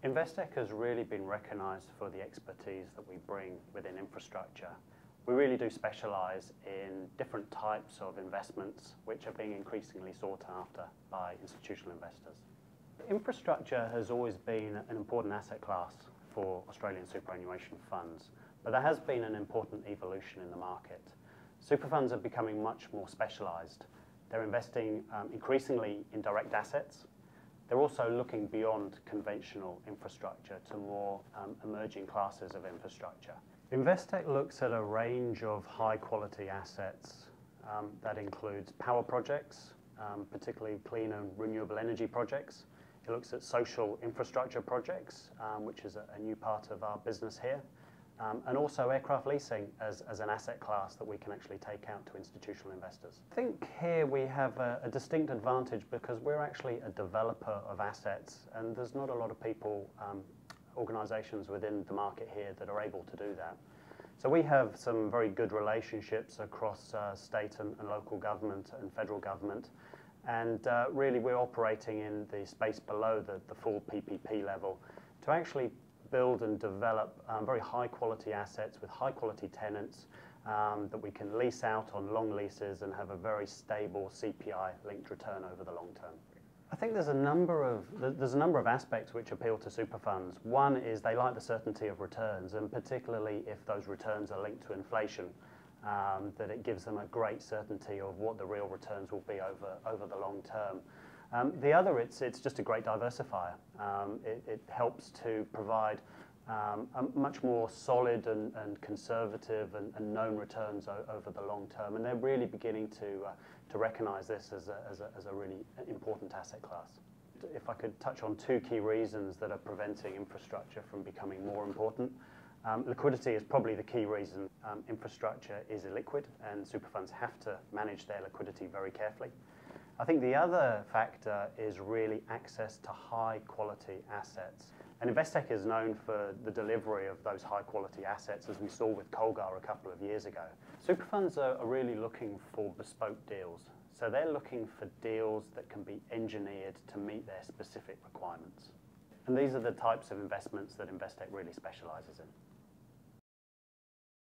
Investec has really been recognised for the expertise that we bring within infrastructure. We really do specialise in different types of investments which are being increasingly sought after by institutional investors. Infrastructure has always been an important asset class for Australian superannuation funds, but there has been an important evolution in the market. Super funds are becoming much more specialised. They're investing increasingly in direct assets. They're also looking beyond conventional infrastructure to more emerging classes of infrastructure. Investec looks at a range of high quality assets that includes power projects, particularly clean and renewable energy projects. It looks at social infrastructure projects, which is a new part of our business here, and also aircraft leasing as an asset class that we can actually take out to institutional investors. I think here we have a distinct advantage because we're actually a developer of assets, and there's not a lot of people, organisations within the market here that are able to do that. So we have some very good relationships across state and local government and federal government, and really we're operating in the space below the full PPP level to actually build and develop very high quality assets with high quality tenants that we can lease out on long leases and have a very stable CPI linked return over the long term. I think there's a number of aspects which appeal to super funds. One is they like the certainty of returns, and particularly if those returns are linked to inflation, that it gives them a great certainty of what the real returns will be over the long term. The other, it's just a great diversifier. It helps to provide a much more solid and conservative and known returns over the long term, and they're really beginning to recognise this as a really important asset class. If I could touch on two key reasons that are preventing infrastructure from becoming more important. Liquidity is probably the key reason. Infrastructure is illiquid and super funds have to manage their liquidity very carefully. I think the other factor is really access to high quality assets. And Investec is known for the delivery of those high quality assets, as we saw with Colgar a couple of years ago. Super funds are really looking for bespoke deals. So they're looking for deals that can be engineered to meet their specific requirements. And these are the types of investments that Investec really specialises in.